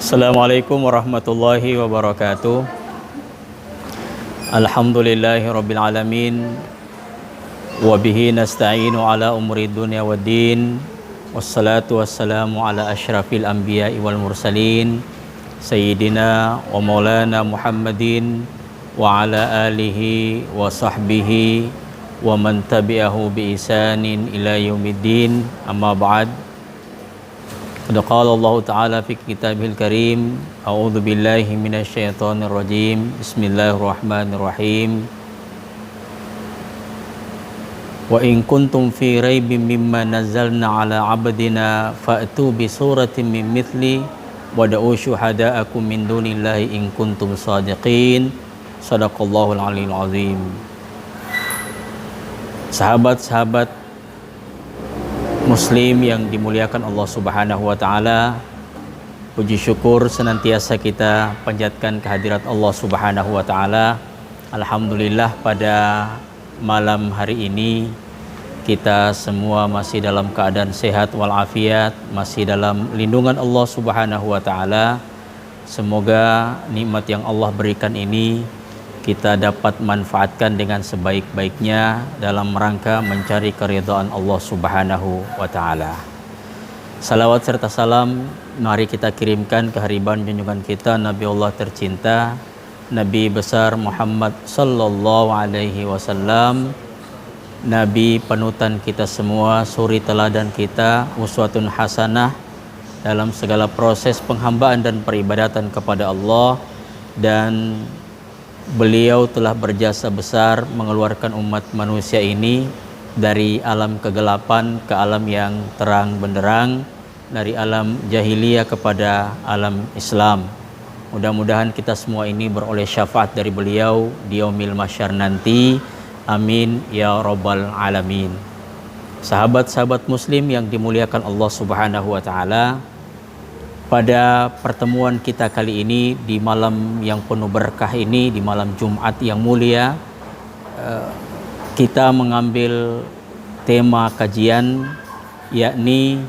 Assalamualaikum warahmatullahi wabarakatuh. Alhamdulillahi rabbil alamin. Wabihi nasta'inu ala umuri dunya waddin. Wassalatu wassalamu ala ashrafil anbiya'i wal mursalin Sayyidina wa maulana Muhammadin wa ala alihi wa sahbihi wa man tabi'ahu bi isanin ila yaumiddin. Amma ba'd. Qala Allah Ta'ala fi kitabihil karim. A'udzu billahi minasyaitonir rajim. Bismillahirrahmanirrahim. Wa in kuntum fi raibin mimma nazzalna ala 'abdina fa'tu bi suratin min mithli wad'u syuhada'akum min dunillahi in kuntum shadiqin. Shadaqallahul aliyyil azim. Sahabat-sahabat Muslim yang dimuliakan Allah Subhanahu wa taala, puji syukur senantiasa kita panjatkan kehadirat Allah Subhanahu wa taala. Alhamdulillah pada malam hari ini kita semua masih dalam keadaan sehat walafiat, masih dalam lindungan Allah Subhanahu wa taala. Semoga nikmat yang Allah berikan ini kita dapat manfaatkan dengan sebaik-baiknya dalam rangka mencari keridhaan Allah Subhanahu wa taala. Salawat serta salam mari kita kirimkan ke hariban junjungan kita Nabi Allah tercinta, Nabi besar Muhammad sallallahu alaihi wasallam, Nabi panutan kita semua, suri teladan kita, uswatun hasanah dalam segala proses penghambaan dan peribadatan kepada Allah, dan beliau telah berjasa besar mengeluarkan umat manusia ini dari alam kegelapan ke alam yang terang benderang, dari alam jahiliyah kepada alam Islam. Mudah-mudahan kita semua ini beroleh syafaat dari beliau di yaumil mahsyar nanti. Amin ya rabbal alamin. Sahabat-sahabat muslim yang dimuliakan Allah Subhanahu wa taala, pada pertemuan kita kali ini di malam yang penuh berkah ini, di malam Jumat yang mulia, kita mengambil tema kajian yakni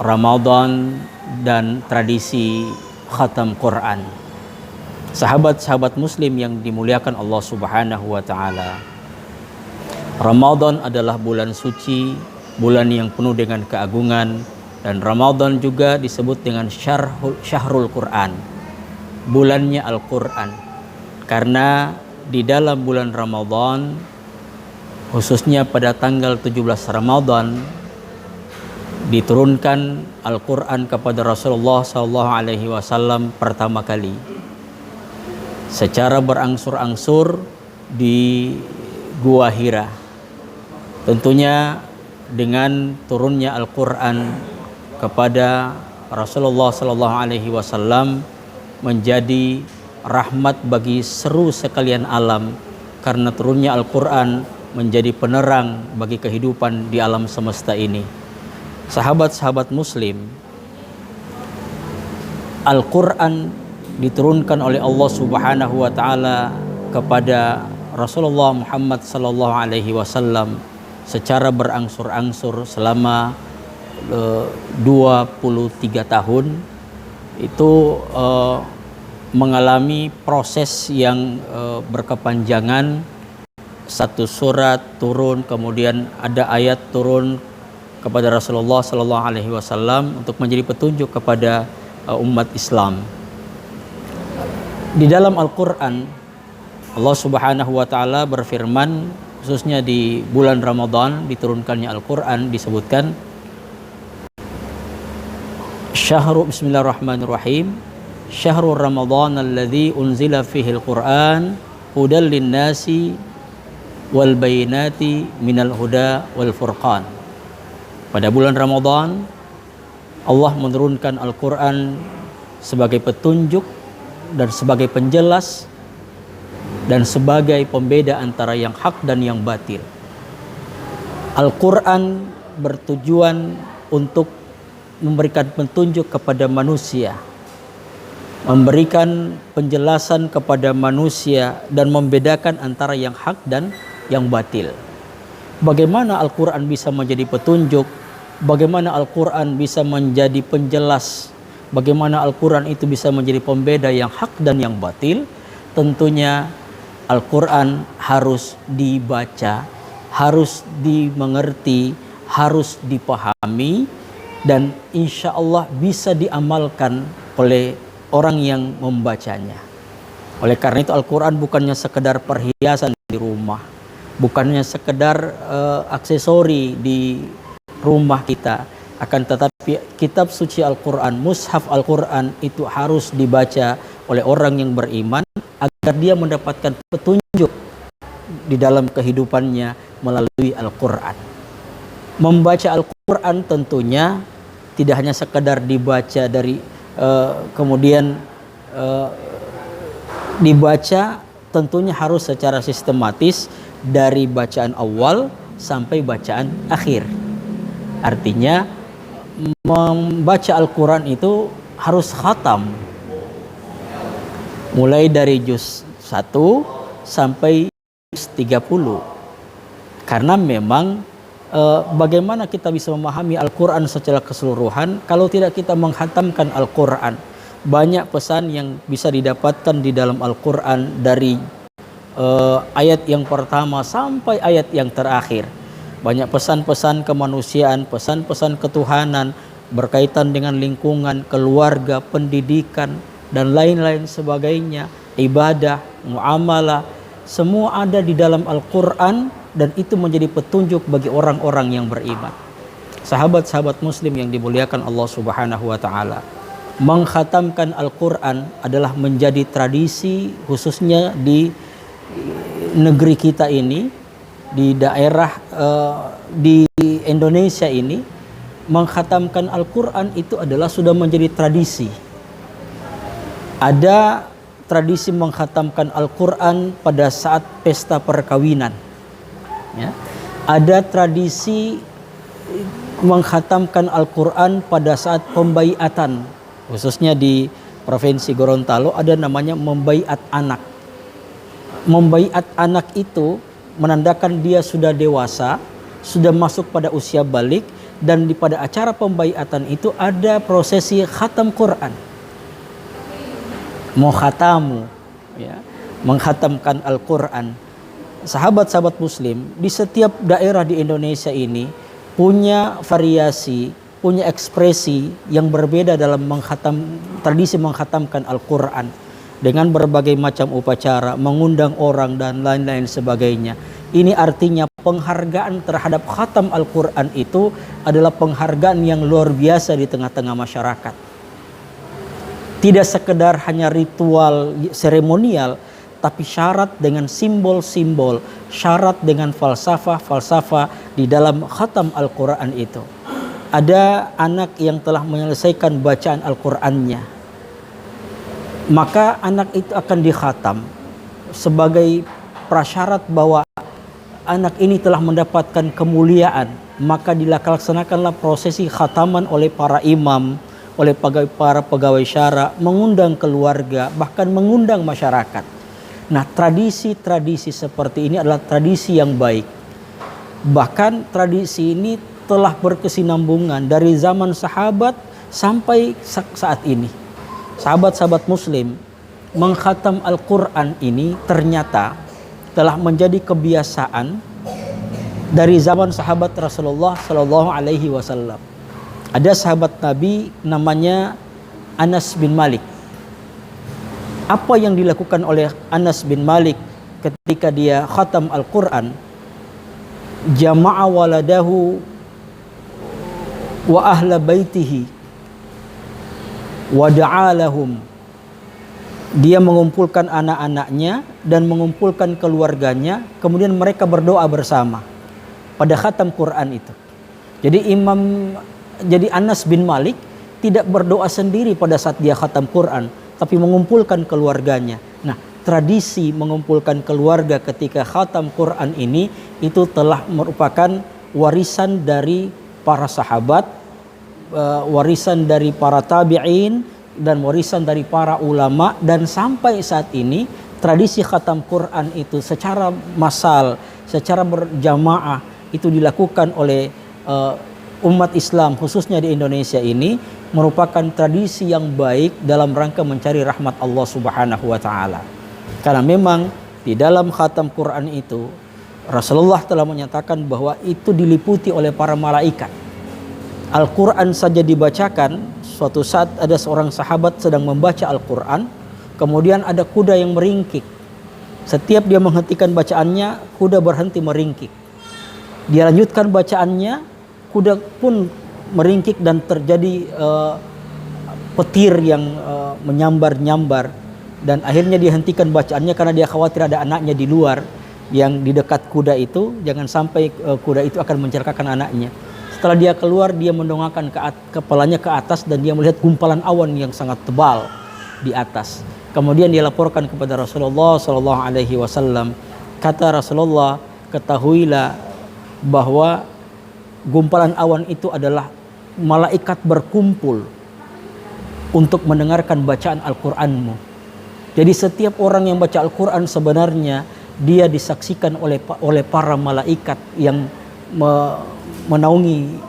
Ramadan dan tradisi khatam Quran. Sahabat-sahabat muslim yang dimuliakan Allah Subhanahu wa taala, Ramadan adalah bulan suci, bulan yang penuh dengan keagungan. Dan Ramadan juga disebut dengan syahrul Quran, bulannya Al-Quran. Karena di dalam bulan Ramadan, khususnya pada tanggal 17 Ramadan, diturunkan Al-Quran kepada Rasulullah SAW pertama kali. Secara berangsur-angsur di Gua Hira. Tentunya dengan turunnya Al-Quran kepada Rasulullah SAW menjadi rahmat bagi seru sekalian alam, karena turunnya Al-Quran menjadi penerang bagi kehidupan di alam semesta ini. Sahabat-sahabat muslim, Al-Quran diturunkan oleh Allah Subhanahu wa taala kepada Rasulullah Muhammad SAW secara berangsur-angsur selama 23 tahun. Itu mengalami proses yang berkepanjangan. Satu surat turun, kemudian ada ayat turun kepada Rasulullah SAW untuk menjadi petunjuk kepada umat Islam. Di dalam Al-Quran, Allah Subhanahu wa taala berfirman, khususnya di bulan Ramadan diturunkannya Al-Quran, disebutkan Bismillahirrahmanirrahim. Syahrul Ramadan alladzi unzila fihi al-Quran hudal lin-nasi wal bayinati minal huda wal furqan. Pada bulan Ramadan Allah menurunkan Al-Quran sebagai petunjuk dan sebagai penjelas dan sebagai pembeda antara yang hak dan yang batil. Al-Quran bertujuan untuk memberikan petunjuk kepada manusia, memberikan penjelasan kepada manusia dan membedakan antara yang hak dan yang batil. Bagaimana Al-Quran bisa menjadi petunjuk? Bagaimana Al-Quran bisa menjadi penjelas bagaimana Al-Quran itu bisa menjadi pembeda yang hak dan yang batil, tentunya Al-Quran harus dibaca, harus dimengerti, harus dipahami, dan insya Allah bisa diamalkan oleh orang yang membacanya. Oleh karena itu Al-Quran bukannya sekedar perhiasan di rumah, bukannya sekedar aksesori di rumah kita, akan tetapi kitab suci Al-Quran, mushaf Al-Quran itu harus dibaca oleh orang yang beriman agar dia mendapatkan petunjuk di dalam kehidupannya melalui Al-Quran. Membaca Al-Quran tentunya tidak hanya sekedar dibaca dari kemudian dibaca, tentunya harus secara sistematis dari bacaan awal sampai bacaan akhir. Artinya membaca Al-Quran itu harus khatam, mulai dari juz 1 sampai juz 30. Karena memang bagaimana kita bisa memahami Al-Quran secara keseluruhan kalau tidak kita menghatamkan Al-Quran. Banyak pesan yang bisa didapatkan di dalam Al-Quran dari ayat yang pertama sampai ayat yang terakhir. Banyak pesan-pesan kemanusiaan, pesan-pesan ketuhanan berkaitan dengan lingkungan, keluarga, pendidikan, dan lain-lain sebagainya, ibadah, muamalah, semua ada di dalam Al-Quran, dan itu menjadi petunjuk bagi orang-orang yang beriman. Sahabat-sahabat muslim yang dimuliakan Allah Subhanahu wa Ta'ala, mengkhatamkan Al-Quran adalah menjadi tradisi, khususnya di negeri kita ini, di daerah di Indonesia ini. Mengkhatamkan Al-Quran itu adalah sudah menjadi tradisi. Ada tradisi mengkhatamkan Al-Quran pada saat pesta perkawinan, ya. Ada tradisi mengkhatamkan Al-Quran pada saat pembaiatan, khususnya di Provinsi Gorontalo ada namanya membaiat anak. Membaiat anak itu menandakan dia sudah dewasa, sudah masuk pada usia balik, dan pada acara pembaiatan itu ada prosesi khatam Quran. Mukhatamu, ya, menghatamkan Al-Quran. Sahabat-sahabat muslim di setiap daerah di Indonesia ini punya variasi, punya ekspresi yang berbeda dalam tradisi menghatamkan Al-Quran, dengan berbagai macam upacara, mengundang orang dan lain-lain sebagainya. Ini artinya penghargaan terhadap khatam Al-Quran itu adalah penghargaan yang luar biasa di tengah-tengah masyarakat. Tidak sekedar hanya ritual seremonial, tapi syarat dengan simbol-simbol, syarat dengan falsafah-falsafah di dalam khatam Al-Quran itu. Ada anak yang telah menyelesaikan bacaan Al-Qurannya, maka anak itu akan dikhatam sebagai prasyarat bahwa anak ini telah mendapatkan kemuliaan. Maka dilaksanakanlah prosesi khataman oleh para imam, oleh para pegawai syara, mengundang keluarga, bahkan mengundang masyarakat. Nah, tradisi-tradisi seperti ini adalah tradisi yang baik. Bahkan tradisi ini telah berkesinambungan dari zaman sahabat sampai saat ini. Sahabat-sahabat muslim, mengkhatam Al-Quran ini ternyata telah menjadi kebiasaan dari zaman sahabat Rasulullah Sallallahu Alaihi Wasallam. Ada sahabat Nabi namanya Anas bin Malik. Apa yang dilakukan oleh Anas bin Malik ketika dia khatam Al-Quran? Jama'a waladahu wa ahla baitihi wada'alahum. Dia mengumpulkan anak-anaknya dan mengumpulkan keluarganya, kemudian mereka berdoa bersama pada khatam Quran itu. Jadi Anas bin Malik tidak berdoa sendiri pada saat dia khatam Quran, tapi mengumpulkan keluarganya. Nah, tradisi mengumpulkan keluarga ketika khatam Quran ini itu telah merupakan warisan dari para sahabat, warisan dari para tabi'in, dan warisan dari para ulama. Dan sampai saat ini tradisi khatam Quran itu secara massal, secara berjamaah itu dilakukan oleh umat Islam khususnya di Indonesia ini merupakan tradisi yang baik dalam rangka mencari rahmat Allah Subhanahu wa taala. Karena memang di dalam khatam Quran itu Rasulullah telah menyatakan bahwa itu diliputi oleh para malaikat. Al-Quran saja dibacakan, suatu saat ada seorang sahabat sedang membaca Al-Quran, kemudian ada kuda yang meringkik. Setiap dia menghentikan bacaannya, kuda berhenti meringkik. Dia lanjutkan bacaannya, kuda pun meringkik dan terjadi petir yang menyambar-nyambar. Dan akhirnya dihentikan bacaannya karena dia khawatir ada anaknya di luar yang di dekat kuda itu, jangan sampai kuda itu akan mencelakakan anaknya. Setelah dia keluar, dia mendongakkan kepalanya ke atas dan dia melihat gumpalan awan yang sangat tebal di atas. Kemudian dia laporkan kepada Rasulullah Sallallahu Alaihi Wasallam. Kata Rasulullah, ketahuilah bahwa gumpalan awan itu adalah malaikat berkumpul untuk mendengarkan bacaan Al-Quranmu. Jadi setiap orang yang baca Al-Quran sebenarnya dia disaksikan oleh para malaikat yang menaungi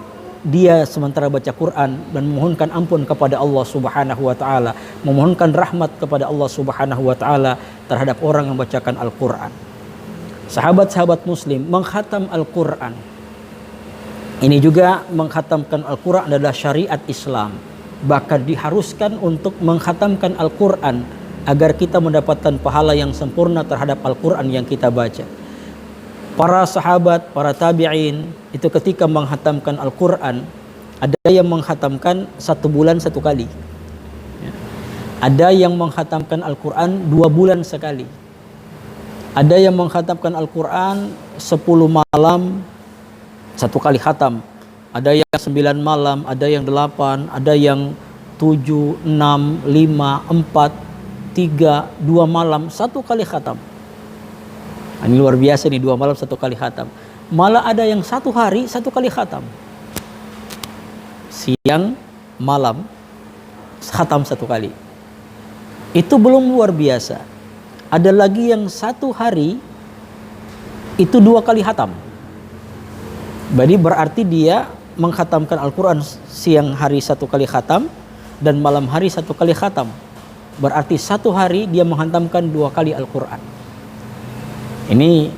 dia sementara baca Quran dan memohonkan ampun kepada Allah Subhanahu wa taala, memohonkan rahmat kepada Allah Subhanahu wa taala terhadap orang yang membacakan Al-Quran. Sahabat-sahabat muslim mengkhatam Al-Quran. Ini juga mengkhatamkan Al-Quran adalah syariat Islam. Bahkan diharuskan untuk mengkhatamkan Al-Quran agar kita mendapatkan pahala yang sempurna terhadap Al-Quran yang kita baca. Para sahabat, para tabi'in itu ketika menghatamkan Al-Quran, ada yang menghatamkan 1 bulan 1 kali. Ada yang menghatamkan Al-Quran 2 bulan sekali. Ada yang menghatamkan Al-Quran 10 malam 1 kali khatam. Ada yang 9 malam, ada yang 8, ada yang 7, 6, 5, 4, 3, 2 malam 1 kali khatam. Ini luar biasa nih, 2 malam 1 kali khatam. Malah ada yang 1 hari 1 kali khatam. Siang, malam, khatam 1 kali. Itu belum luar biasa. Ada lagi yang 1 hari itu 2 kali khatam. Jadi berarti dia mengkhatamkan Al-Quran siang hari 1 kali khatam dan malam hari 1 kali khatam. Berarti 1 hari dia menghantamkan 2 kali Al-Quran. Ini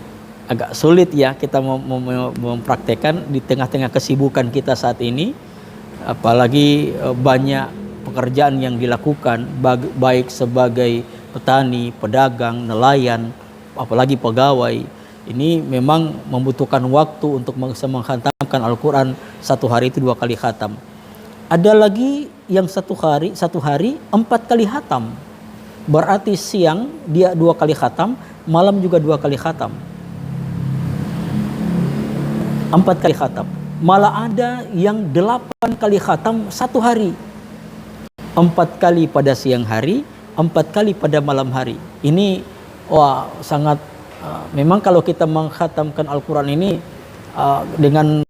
agak sulit ya kita mempraktekkan di tengah-tengah kesibukan kita saat ini, apalagi banyak pekerjaan yang dilakukan baik sebagai petani, pedagang, nelayan, apalagi pegawai. Ini memang membutuhkan waktu untuk mengkhatamkan Al-Quran 1 hari itu 2 kali khatam. Ada lagi yang 1 hari 4 kali khatam. Berarti siang dia 2 kali khatam, malam juga 2 kali khatam. 4 kali khatam. Malah ada yang 8 kali khatam 1 hari. 4 kali pada siang hari, 4 kali pada malam hari. Ini sangat memang kalau kita mengkhatamkan Al-Quran ini dengan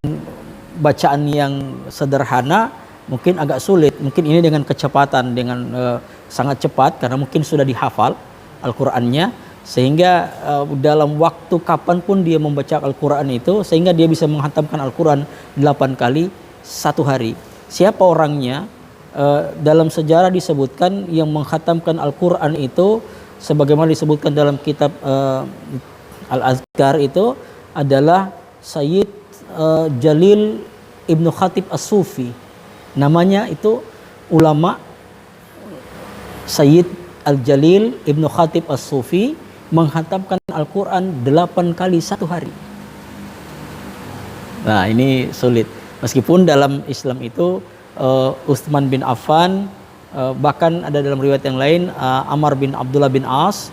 bacaan yang sederhana mungkin agak sulit. Mungkin ini dengan kecepatan, dengan sangat cepat karena mungkin sudah dihafal Al-Qurannya, sehingga dalam waktu kapanpun dia membaca Al-Quran itu, sehingga dia bisa menghatamkan Al-Quran 8 kali 1 hari. Siapa orangnya? Dalam sejarah disebutkan yang menghatamkan Al-Quran itu sebagaimana disebutkan dalam kitab Al-Azkar itu adalah Sayyid Jalil Ibnu Khatib As-Sufi. Namanya itu ulama Sayyid Al-Jalil Ibnu Khatib As-Sufi menghatamkan Al-Quran 8 kali 1 hari. Nah ini sulit. Meskipun dalam Islam itu Utsman bin Affan, bahkan ada dalam riwayat yang lain Amr bin Abdullah bin As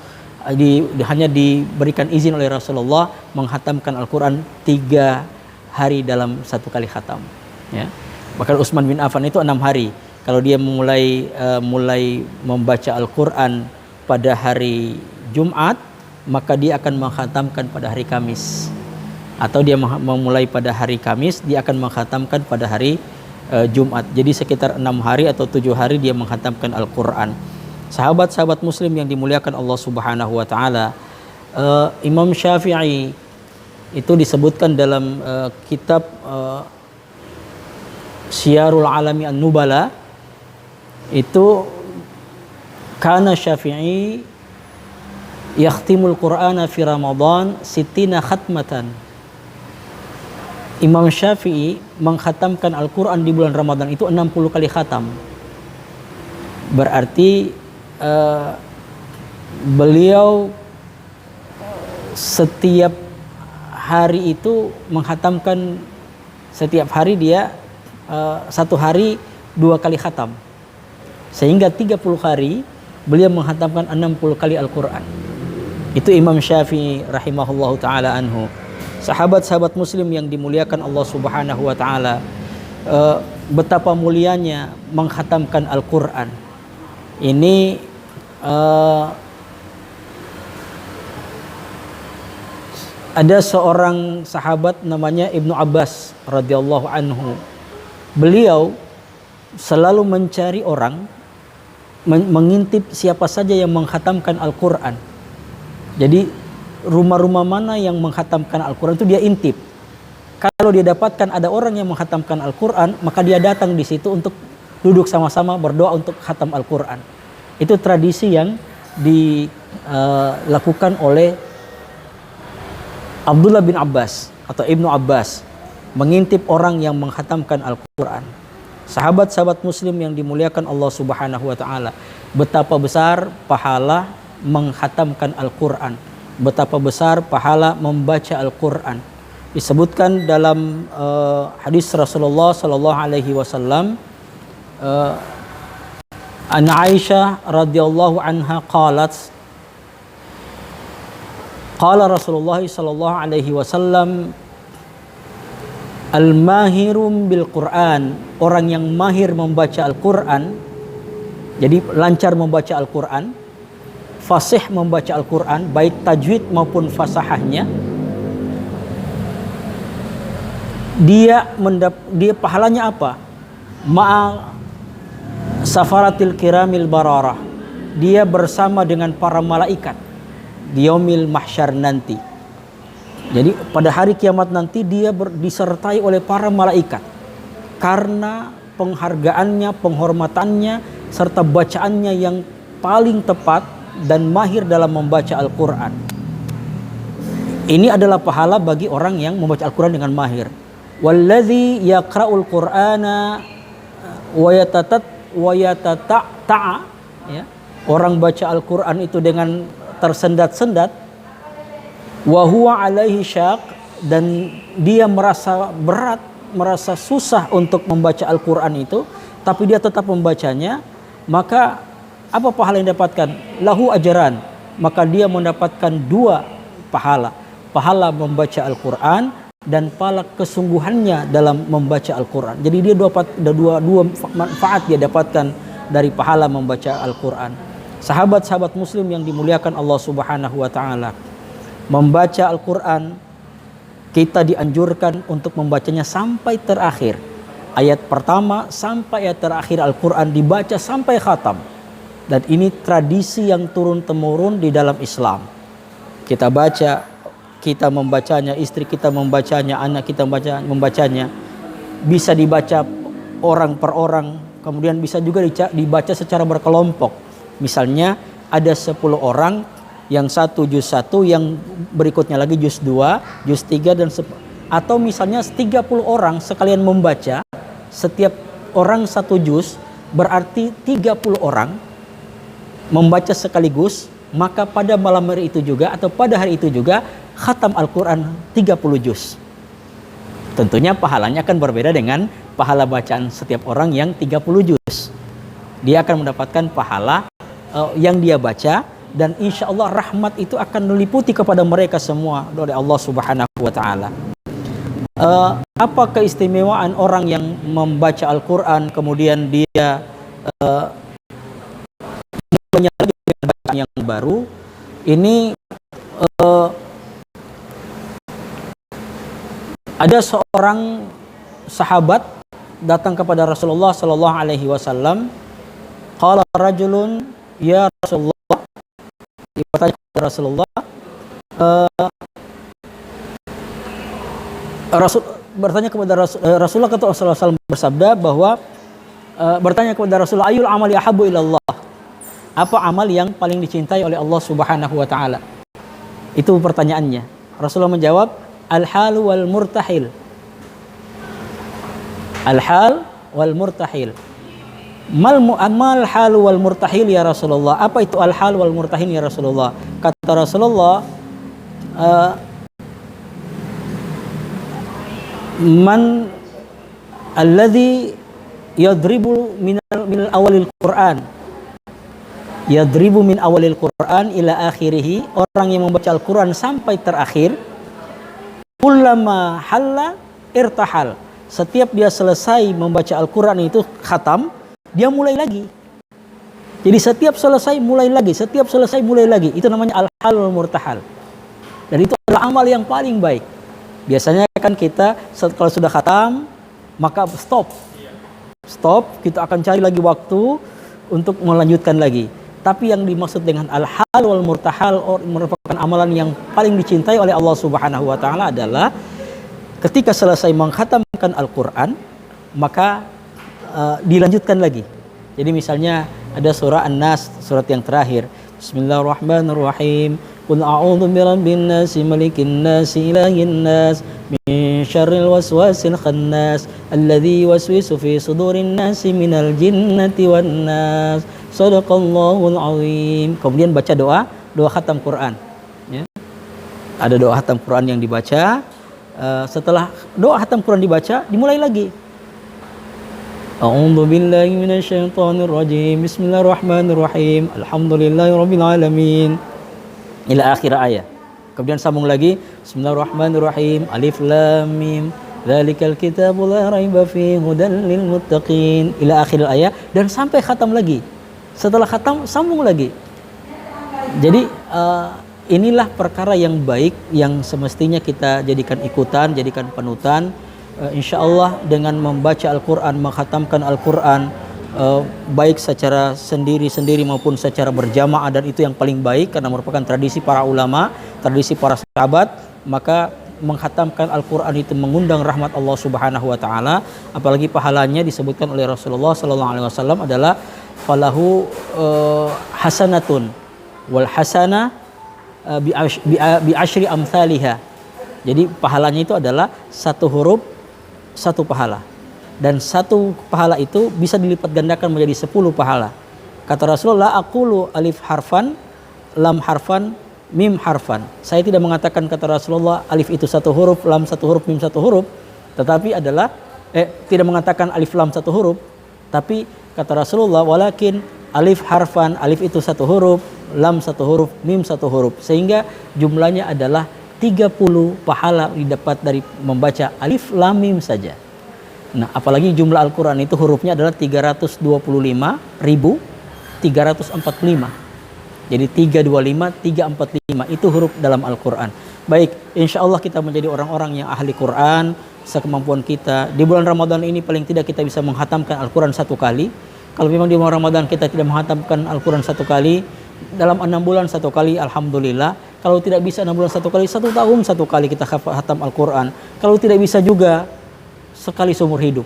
hanya diberikan izin oleh Rasulullah menghatamkan Al-Quran 3 hari dalam 1 kali khatam. Ya. Bahkan Utsman bin Affan itu 6 hari. Kalau dia mulai membaca Al-Quran pada hari Jumat, maka dia akan menghatamkan pada hari Kamis. Atau dia memulai pada hari Kamis, dia akan menghatamkan pada hari Jumat. Jadi sekitar 6 hari atau 7 hari dia menghatamkan Al-Quran. Sahabat-sahabat muslim yang dimuliakan Allah Subhanahu wa taala, Imam Syafi'i itu disebutkan dalam kitab Syiarul Alami An-Nubala itu kana Syafi'i yakhtimul Qur'ana fi Ramadan sittina khatmatan. Imam Syafi'i mengkhatamkan Al-Quran di bulan Ramadan itu 60 kali khatam. Berarti beliau setiap hari itu menghatamkan, setiap hari dia satu hari 2 kali khatam, sehingga 30 hari beliau menghatamkan 60 kali Al-Quran. Itu Imam Syafi'i rahimahullahu ta'ala anhu. Sahabat-sahabat muslim yang dimuliakan Allah subhanahu wa ta'ala, betapa mulianya menghatamkan Al-Quran. Ini ada seorang sahabat namanya Ibnu Abbas radhiyallahu anhu. Beliau selalu mencari orang, mengintip siapa saja yang menghatamkan Al-Quran. Jadi rumah-rumah mana yang menghatamkan Al-Quran itu dia intip. Kalau dia dapatkan ada orang yang menghatamkan Al-Quran, maka dia datang di situ untuk duduk sama-sama berdoa untuk khatam Al-Quran. Itu tradisi yang dilakukan oleh Abdullah bin Abbas atau Ibnu Abbas, mengintip orang yang menghatamkan Al-Quran. Sahabat-sahabat muslim yang dimuliakan Allah subhanahu wa ta'ala, betapa besar pahala menghatamkan Al-Quran, betapa besar pahala membaca Al-Quran. Disebutkan dalam hadis Rasulullah sallallahu alaihi wasallam, an Aisyah radhiyallahu anha qalat, qala Rasulullah sallallahu alaihi wasallam, al-mahirum bil Quran, orang yang mahir membaca Al-Quran, jadi lancar membaca Al-Quran, fasih membaca Al-Quran, baik tajwid maupun fasahahnya, dia pahalanya apa? Ma'a safaratil kiramil bararah, dia bersama dengan para malaikat di yaumil mahsyar nanti. Jadi pada hari kiamat nanti dia disertai oleh para malaikat karena penghargaannya, penghormatannya, serta bacaannya yang paling tepat dan mahir dalam membaca Al-Quran. Ini adalah pahala bagi orang yang membaca Al-Quran dengan mahir. Walladzi yaqra'ul Qur'ana wa yatata'a, ya. Orang baca Al-Quran itu dengan tersendat-sendat, wa huwa alaihi syaq, dan dia merasa berat, merasa susah untuk membaca Al-Quran itu, tapi dia tetap membacanya, maka apa pahala yang dapatkan? Lahu ajaran, maka dia mendapatkan 2 pahala. Pahala membaca Al-Quran dan pahala kesungguhannya dalam membaca Al-Quran. Jadi dia dua manfaat dia dapatkan dari pahala membaca Al-Quran. Sahabat-sahabat muslim yang dimuliakan Allah subhanahu wa ta'ala, membaca Al-Quran, kita dianjurkan untuk membacanya sampai terakhir. Ayat pertama sampai ayat terakhir Al-Quran dibaca sampai khatam. Dan ini tradisi yang turun-temurun di dalam Islam. Kita baca, kita membacanya, istri kita membacanya, anak kita membacanya. Bisa dibaca orang per orang, kemudian bisa juga dibaca secara berkelompok. Misalnya ada 10 orang, yang satu juz 1, yang berikutnya lagi juz 2, juz 3, dan atau misalnya 30 orang sekalian membaca, setiap orang 1 juz, berarti 30 orang membaca sekaligus, maka pada malam hari itu juga atau pada hari itu juga khatam Al-Quran 30 juz. Tentunya pahalanya akan berbeda dengan pahala bacaan setiap orang yang 30 juz. Dia akan mendapatkan pahala yang dia baca, dan insya Allah rahmat itu akan meliputi kepada mereka semua oleh Allah subhanahu wa ta'ala. Apa keistimewaan orang yang membaca Al-Quran kemudian dia menyelami dengan bacaan yang baru? Ini ada seorang sahabat datang kepada Rasulullah sallallahu alaihi wasallam. Qala rajulun, ya Rasulullah, bertanya kepada Rasulullah, bertanya kepada Rasulullah, kata Rasulullah SAW bersabda bahwa bertanya kepada Rasulullah, ayul amali ahabbu ilallah, apa amal yang paling dicintai oleh Allah Subhanahu wa taala? Itu pertanyaannya. Rasulullah menjawab, al-hal wal murtahil. Al-hal wal murtahil. Mal hal wal murtahil ya Rasulullah. Apa itu al-hal wal murtahil ya Rasulullah? Kata Rasulullah, man alladhi yadribu min awalil Quran, yadribu min awalil Quran ila akhirih, orang yang membaca Al-Quran sampai terakhir, kullama halla irtahal, setiap dia selesai membaca Al-Quran itu khatam, dia mulai lagi. Jadi setiap selesai mulai lagi, setiap selesai mulai lagi. Itu namanya al-hal wal murtahal. Dan itu adalah amal yang paling baik. Biasanya kan kita kalau sudah khatam, maka stop, kita akan cari lagi waktu untuk melanjutkan lagi. Tapi yang dimaksud dengan al-hal wal murtahal merupakan amalan yang paling dicintai oleh Allah Subhanahu wa taala adalah ketika selesai mengkhatamkan Al-Qur'an, maka dilanjutkan lagi. Jadi misalnya ada surah An-Nas, surat yang terakhir, Bismillahirrahmanirrahim. Qul a'udzu birabbin nas, malikin nas, ilahin nas, min syarril waswasil khannas, alladzi yuwaswisu fi sudurin nas minal jinnati wan nas. Shadaqallahul azim. Kemudian baca doa khatam Quran. Ya. Ada doa khatam Quran yang dibaca. Setelah doa khatam Quran dibaca, dimulai lagi. A'udzu billahi minasyaitonir rajim. Bismillahirrahmanirrahim. Alhamdulillahirabbil alamin. Ila akhir ayat. Kemudian sambung lagi, Bismillahirrahmanirrahim. Alif lam mim. Dzalikal kitabu la raiba fihi hudan lil muttaqin. Ila akhir ayat, dan sampai khatam lagi. Setelah khatam sambung lagi. Jadi inilah perkara yang baik yang semestinya kita jadikan ikutan, jadikan panutan. Insya Allah dengan membaca Al-Quran, menghatamkan Al-Quran, baik secara sendiri-sendiri maupun secara berjamaah, dan itu yang paling baik karena merupakan tradisi para ulama, tradisi para sahabat, maka menghatamkan Al-Quran itu mengundang rahmat Allah Subhanahu wa taala. Apalagi pahalanya disebutkan oleh Rasulullah sallallahu alaihi wasallam adalah falahu hasanatun wal hasana bi asyri amsalihha. Jadi pahalanya itu adalah satu huruf satu pahala, dan satu pahala itu bisa dilipat gandakan menjadi 10 pahala. Kata Rasulullah, aqulu alif harfan, lam harfan, mim harfan. Saya tidak mengatakan, kata Rasulullah, alif itu satu huruf, lam satu huruf, mim satu huruf, tetapi adalah tidak mengatakan alif lam satu huruf, tapi kata Rasulullah, walakin alif harfan, alif itu satu huruf, lam satu huruf, mim satu huruf, sehingga jumlahnya adalah 30 pahala didapat dari membaca alif lam mim saja. Nah, apalagi jumlah Al-Quran itu hurufnya adalah 325.345. Jadi 325, 345 itu huruf dalam Al-Quran. Baik, insya Allah kita menjadi orang-orang yang ahli Quran sekemampuan kita. Di bulan Ramadan ini paling tidak kita bisa menghatamkan Al-Quran 1 kali. Kalau memang di bulan Ramadan kita tidak menghatamkan Al-Quran 1 kali, dalam 6 bulan 1 kali, alhamdulillah. Kalau tidak bisa 6 bulan 1 kali, 1 tahun 1 kali kita khatam Al-Quran. Kalau tidak bisa juga sekali seumur hidup.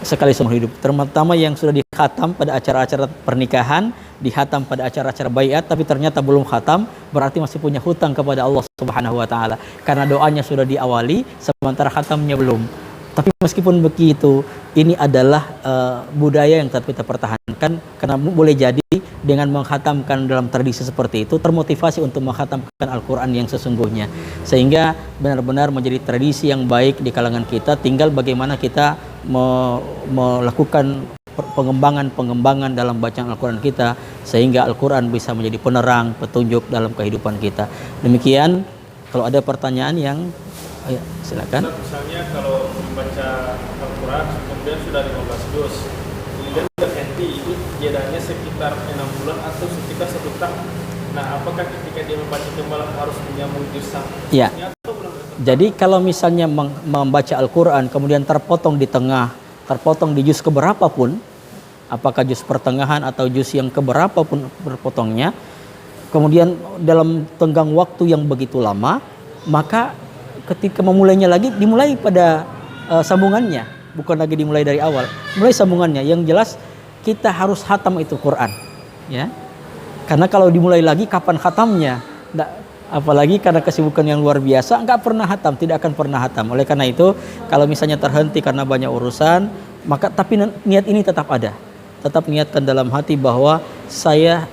Sekali seumur hidup. Terutama yang sudah dikhatam pada acara-acara pernikahan, dihatam pada acara-acara baiat, tapi ternyata belum khatam, berarti masih punya hutang kepada Allah Subhanahu wa taala. Karena doanya sudah diawali, sementara khatamnya belum. Tapi meskipun begitu, ini adalah budaya yang tetap kita pertahankan, karena boleh jadi dengan menghatamkan dalam tradisi seperti itu termotivasi untuk menghatamkan Al-Quran yang sesungguhnya, sehingga benar-benar menjadi tradisi yang baik di kalangan kita. Tinggal bagaimana kita melakukan pengembangan dalam bacaan Al-Quran kita, sehingga Al-Quran bisa menjadi penerang, petunjuk dalam kehidupan kita. Demikian, kalau ada pertanyaan yang silakan. Misalnya kalau membaca Al-Quran kemudian sudah 15 juz, kemudian berhenti, itu jedanya sekitar 6 bulan atau sekitar 1 tahun. Nah, apakah ketika dia membaca kembali harus menyambung juz ya. Jadi kalau misalnya membaca Al-Quran kemudian terpotong di tengah, terpotong di juz keberapa pun, apakah juz pertengahan atau juz yang keberapa pun berpotongnya, kemudian dalam tenggang waktu yang begitu lama, maka ketika memulainya lagi dimulai pada sambungannya, bukan lagi dimulai dari awal, mulai sambungannya. Yang jelas kita harus khatam itu Quran, ya. Karena kalau dimulai lagi kapan khatamnya? Apalagi karena kesibukan yang luar biasa, nggak pernah khatam, tidak akan pernah khatam. Oleh karena itu, kalau misalnya terhenti karena banyak urusan, maka tapi niat ini tetap ada. Tetap niatkan dalam hati bahwa saya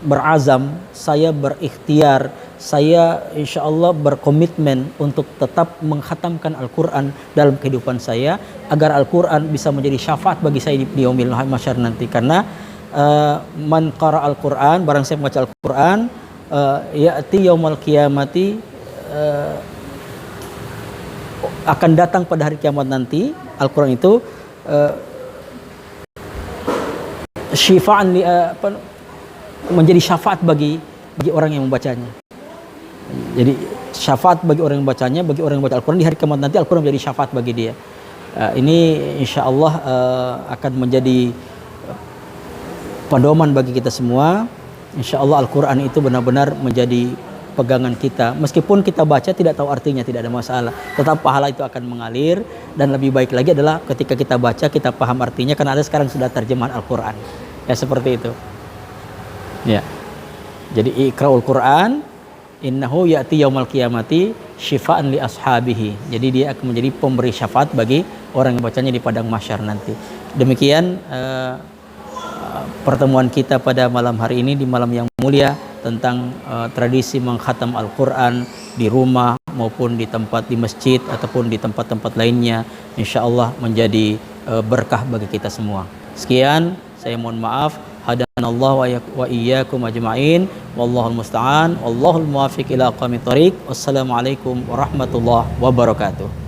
berazam, saya berikhtiar, saya insya Allah berkomitmen untuk tetap menghatamkan Al-Quran dalam kehidupan saya, agar Al-Quran bisa menjadi syafaat bagi saya di yaumil mahsyar nanti. Karena man qara Al-Quran, barang saya membaca Al-Quran, ya'ti yaumal qiyamati, akan datang pada hari kiamat nanti Al-Quran itu syifa'an menjadi syafaat bagi orang yang membacanya. Jadi syafaat bagi orang yang membacanya, bagi orang yang membaca Al-Quran di hari kiamat nanti Al-Quran menjadi syafaat bagi dia. Ini insya Allah akan menjadi pedoman bagi kita semua. Insya Allah Al-Quran itu benar-benar menjadi pegangan kita. Meskipun kita baca tidak tahu artinya, tidak ada masalah. Tetap pahala itu akan mengalir. Dan lebih baik lagi adalah ketika kita baca, kita paham artinya. Karena ada sekarang sudah terjemahan Al-Quran. Ya seperti itu. Ya. Jadi iqra'ul Quran, innahu ya'ti yaumal qiyamati syifa'an li ashabihi. Jadi dia akan menjadi pemberi syafaat bagi orang yang bacanya di padang mahsyar nanti. Demikian pertemuan kita pada malam hari ini, di malam yang mulia, tentang tradisi mengkhatam Al-Quran di rumah maupun di tempat, di masjid ataupun di tempat-tempat lainnya. Insya Allah menjadi berkah bagi kita semua. Sekian, saya mohon maaf. Hadanallahu wa iyyakum ajma'in. Wallahul musta'an. Wallahul muwaffiq ila aqwamit thoriq. Wassalamualaikum warahmatullahi wabarakatuh.